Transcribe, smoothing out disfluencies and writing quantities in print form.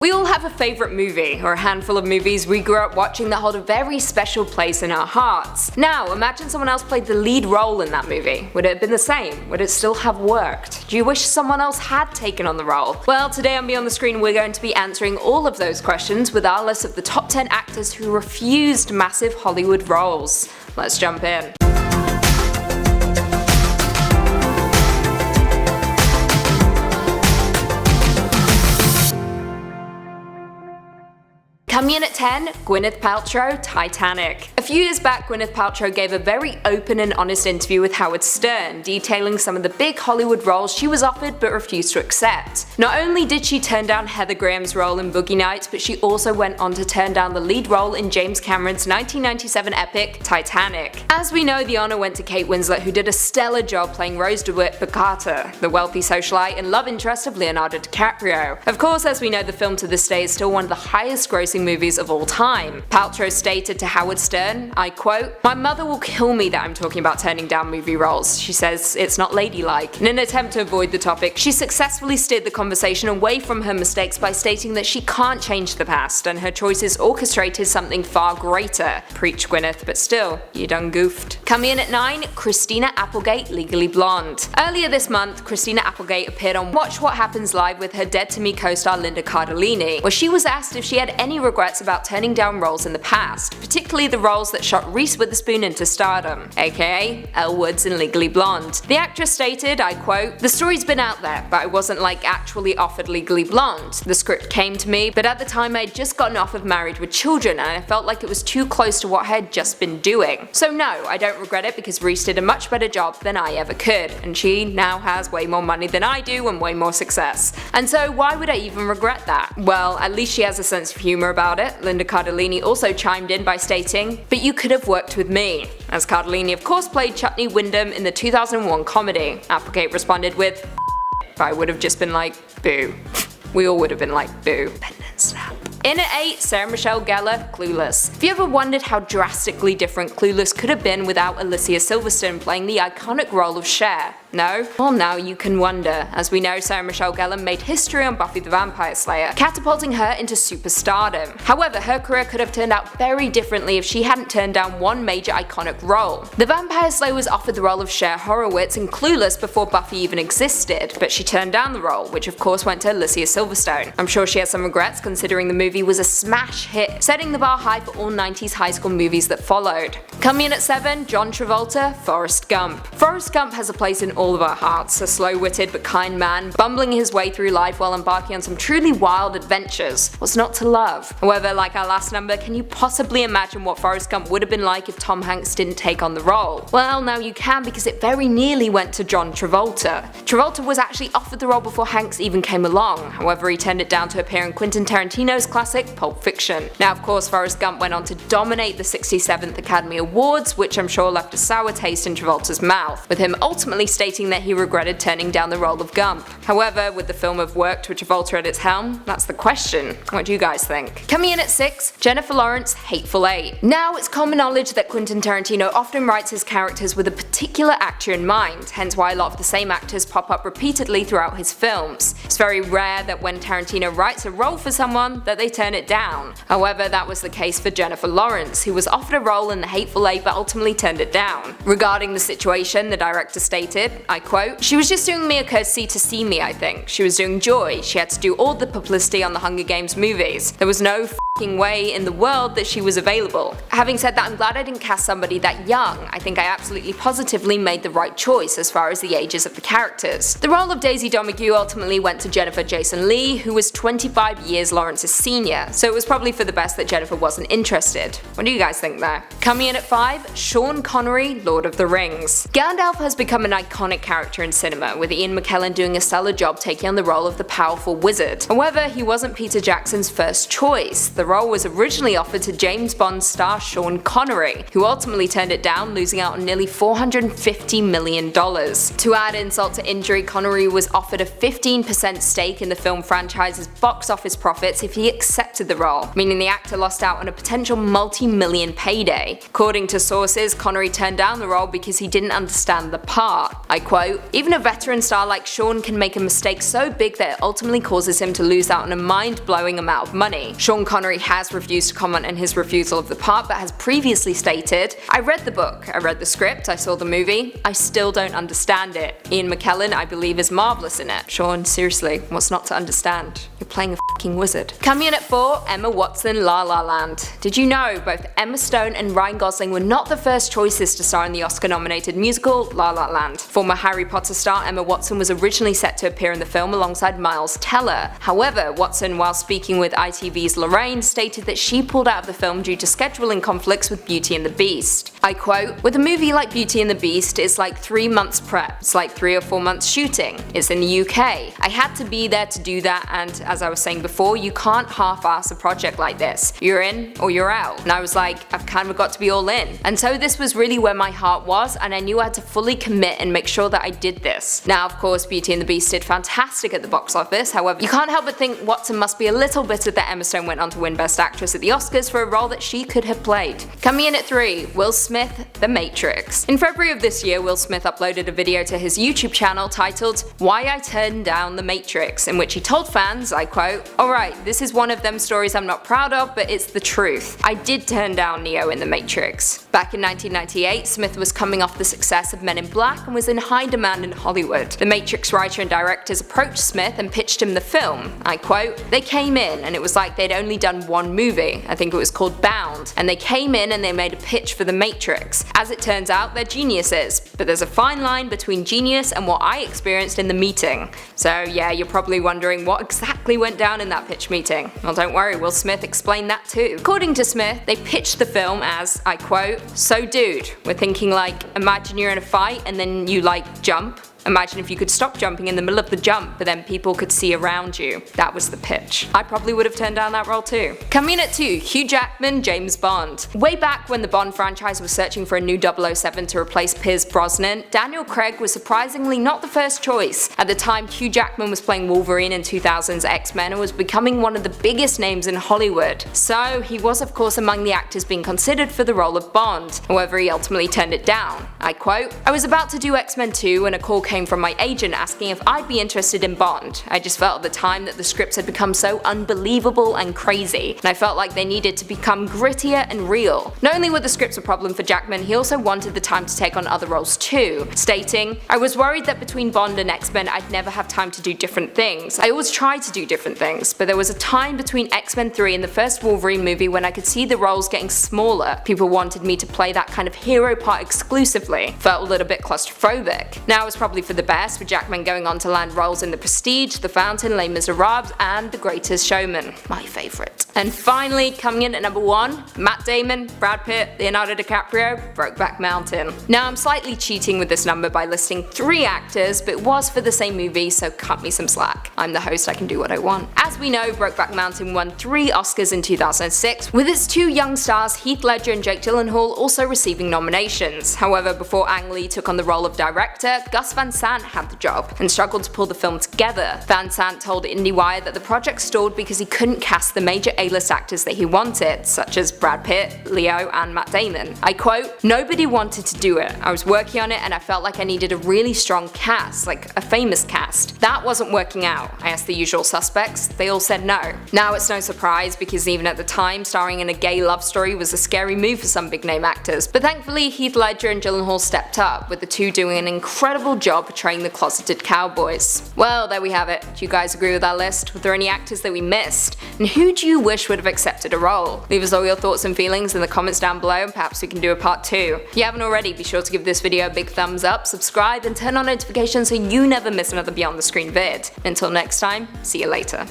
We all have a favourite movie, or a handful of movies we grew up watching that hold a very special place in our hearts. Now, imagine someone else played the lead role in that movie. Would it have been the same? Would it still have worked? Do you wish someone else had taken on the role? Well, today on Beyond the Screen we're going to be answering all of those questions with our list of the top 10 actors who refused massive Hollywood roles. Let's jump in. Coming in at 10, Gwyneth Paltrow, Titanic. A few years back, Gwyneth Paltrow gave a very open and honest interview with Howard Stern, detailing some of the big Hollywood roles she was offered but refused to accept. Not only did she turn down Heather Graham's role in Boogie Nights, but she also went on to turn down the lead role in James Cameron's 1997 epic, Titanic. As we know, the honour went to Kate Winslet, who did a stellar job playing Rose DeWitt Carter, the wealthy socialite and love interest of Leonardo DiCaprio. Of course, as we know, the film to this day is still one of the highest grossing movies of all time. Paltrow stated to Howard Stern, I quote, "My mother will kill me that I'm talking about turning down movie roles. She says it's not ladylike." In an attempt to avoid the topic, she successfully steered the conversation away from her mistakes by stating that she can't change the past and her choices orchestrated something far greater. Preach, Gwyneth, but still, you done goofed. Coming in at 9, Christina Applegate, Legally Blonde. Earlier this month, Christina Applegate appeared on Watch What Happens Live with her Dead to Me co-star Linda Cardellini, where she was asked if she had any regrets about turning down roles in the past, particularly the roles that shot Reese Witherspoon into stardom, aka Elle Woods in Legally Blonde. The actress stated, I quote, "The story's been out there, but I wasn't actually offered Legally Blonde. The script came to me, but at the time I had just gotten off of Married with Children and I felt like it was too close to what I had just been doing. So no, I don't regret it because Reese did a much better job than I ever could, and she now has way more money than I do and way more success. And so why would I even regret that? Well, at least she has a sense of humour about it." Linda Cardellini also chimed in by stating, "But you could have worked with me," as Cardellini of course played Chutney Wyndham in the 2001 comedy. Applegate responded with, "I would have just been like, boo." We all would have been like, boo. Pendant snap. In at 8, Sarah Michelle Gellar, Clueless. Have you ever wondered how drastically different Clueless could have been without Alicia Silverstone playing the iconic role of Cher? No? Well, now you can wonder. As we know, Sarah Michelle Gellar made history on Buffy the Vampire Slayer, catapulting her into superstardom. However, her career could have turned out very differently if she hadn't turned down one major iconic role. The Vampire Slayer was offered the role of Cher Horowitz in Clueless before Buffy even existed, but she turned down the role, which of course went to Alicia Silverstone. I'm sure she has some regrets considering the movie was a smash hit, setting the bar high for all 90s high school movies that followed. Coming in at 7, John Travolta, Forrest Gump. Forrest Gump has a place in all of our hearts, a slow-witted but kind man, bumbling his way through life while embarking on some truly wild adventures. What's not to love? However, like our last number, can you possibly imagine what Forrest Gump would have been like if Tom Hanks didn't take on the role? Well, now you can, because it very nearly went to John Travolta. Travolta was actually offered the role before Hanks even came along, however he turned it down to appear in Quentin Tarantino's classic Pulp Fiction. Now of course Forrest Gump went on to dominate the 67th Academy Awards, which I'm sure left a sour taste in Travolta's mouth, with him ultimately stating that he regretted turning down the role of Gump. However, would the film have worked with Travolta at its helm? That's the question. What do you guys think? Coming in at 6, Jennifer Lawrence, Hateful Eight. Now it's common knowledge that Quentin Tarantino often writes his characters with a particular actor in mind, hence why a lot of the same actors pop up repeatedly throughout his films. It's very rare that when Tarantino writes a role for someone that they turn it down. However, that was the case for Jennifer Lawrence, who was offered a role in The Hateful Eight but ultimately turned it down. Regarding the situation, the director stated, I quote, "She was just doing me a courtesy to see me, I think. She was doing Joy. She had to do all the publicity on the Hunger Games movies. There was no f***ing way in the world that she was available. Having said that, I'm glad I didn't cast somebody that young. I think I absolutely positively made the right choice as far as the ages of the characters." The role of Daisy Domergue ultimately went to Jennifer Jason Leigh, who was 25 years Lawrence's senior, so it was probably for the best that Jennifer wasn't interested. What do you guys think there? Coming in at 5, Sean Connery, Lord of the Rings. Gandalf has become an iconic character in cinema, with Ian McKellen doing a stellar job taking on the role of the powerful wizard. However, he wasn't Peter Jackson's first choice. The role was originally offered to James Bond star Sean Connery, who ultimately turned it down, losing out on nearly $450 million. To add insult to injury, Connery was offered a 15% stake in the film franchise's box office profits if he accepted the role, meaning the actor lost out on a potential multi-million payday. According to sources, Connery turned down the role because he didn't understand the part. I quote, "Even a veteran star like Sean can make a mistake so big that it ultimately causes him to lose out on a mind-blowing amount of money." Sean Connery has refused to comment on his refusal of the part, but has previously stated, "I read the book, I read the script, I saw the movie, I still don't understand it. Ian McKellen, I believe, is marvelous in it." Sean, seriously, what's not to understand? You're playing a f***ing wizard. Coming in at 4, Emma Watson, La La Land. Did you know both Emma Stone and Ryan Gosling were not the first choices to star in the Oscar-nominated musical La La Land? Former Harry Potter star Emma Watson was originally set to appear in the film alongside Miles Teller. However, Watson, while speaking with ITV's Lorraine, stated that she pulled out of the film due to scheduling conflicts with Beauty and the Beast. I quote, "With a movie like Beauty and the Beast, it's like 3 months prep. It's like 3 or 4 months shooting. It's in the UK. I had to be there to do that, and as I was saying before, you can't half-ass a project like this. You're in or you're out." And I was like, I've kind of got to be all in. And so this was really where my heart was, and I knew I had to fully commit and make sure that I did this. Now, of course, Beauty and the Beast did fantastic at the box office. However, you can't help but think Watson must be a little bitter that Emma Stone went on to win Best Actress at the Oscars for a role that she could have played. Coming in at 3, Will Smith, The Matrix. In February of this year, Will Smith uploaded a video to his YouTube channel titled "Why I Turned Down The Matrix," in which he told fans, I quote, "Alright, this is one of them stories I'm not proud of, but it's the truth. I did turn down Neo in The Matrix." Back in 1998, Smith was coming off the success of Men in Black and was in high demand in Hollywood. The Matrix writer and directors approached Smith and pitched him the film. I quote, "They came in and it was like they'd only done one movie, I think it was called Bound, and they came in and they made a pitch for The Matrix. As it turns out, they're geniuses, but there's a fine line between genius and what I experienced in the meeting." So yeah, you're probably wondering what exactly went down in that pitch meeting. Well, don't worry, Will Smith explained that too. According to Smith, they pitched the film as, I quote, "So dude, we're thinking like, imagine you're in a fight and then you like jump. Imagine if you could stop jumping in the middle of the jump, but then people could see around you." That was the pitch. I probably would have turned down that role too. Coming in at 2, Hugh Jackman, James Bond. Way back when the Bond franchise was searching for a new 007 to replace Pierce Brosnan, Daniel Craig was surprisingly not the first choice. At the time, Hugh Jackman was playing Wolverine in 2000's X-Men and was becoming one of the biggest names in Hollywood. So he was of course among the actors being considered for the role of Bond. However, he ultimately turned it down. I quote, "I was about to do X-Men 2 when a call came from my agent asking if I'd be interested in Bond. I just felt at the time that the scripts had become so unbelievable and crazy, and I felt like they needed to become grittier and real." Not only were the scripts a problem for Jackman, he also wanted the time to take on other roles too, stating, "I was worried that between Bond and X-Men I'd never have time to do different things. I always tried to do different things, but there was a time between X-Men 3 and the first Wolverine movie when I could see the roles getting smaller. People wanted me to play that kind of hero part exclusively. Felt a little bit claustrophobic." Now, it was probably for the best, with Jackman going on to land roles in The Prestige, The Fountain, Les Miserables, and The Greatest Showman, my favourite. And finally, coming in at number 1, Matt Damon, Brad Pitt, Leonardo DiCaprio, Brokeback Mountain. Now, I'm slightly cheating with this number by listing 3 actors, but it was for the same movie, so cut me some slack. I'm the host, I can do what I want. As we know, Brokeback Mountain won 3 Oscars in 2006, with its 2 young stars Heath Ledger and Jake Gyllenhaal also receiving nominations. However, before Ang Lee took on the role of director, Gus Van Sant had the job and struggled to pull the film together. Van Sant told IndieWire that the project stalled because he couldn't cast the major A-list actors that he wanted, such as Brad Pitt, Leo, and Matt Damon. I quote, "Nobody wanted to do it. I was working on it and I felt like I needed a really strong cast, like a famous cast. That wasn't working out. I asked the usual suspects, they all said no." Now, it's no surprise because even at the time, starring in a gay love story was a scary move for some big name actors, but thankfully Heath Ledger and Gyllenhaal stepped up, with the two doing an incredible job portraying the closeted cowboys. Well, there we have it. Do you guys agree with our list? Were there any actors that we missed? And who do you wish would have accepted a role? Leave us all your thoughts and feelings in the comments down below, and perhaps we can do a part 2. If you haven't already, be sure to give this video a big thumbs up, subscribe, and turn on notifications so you never miss another Beyond the Screen vid. Until next time, see you later.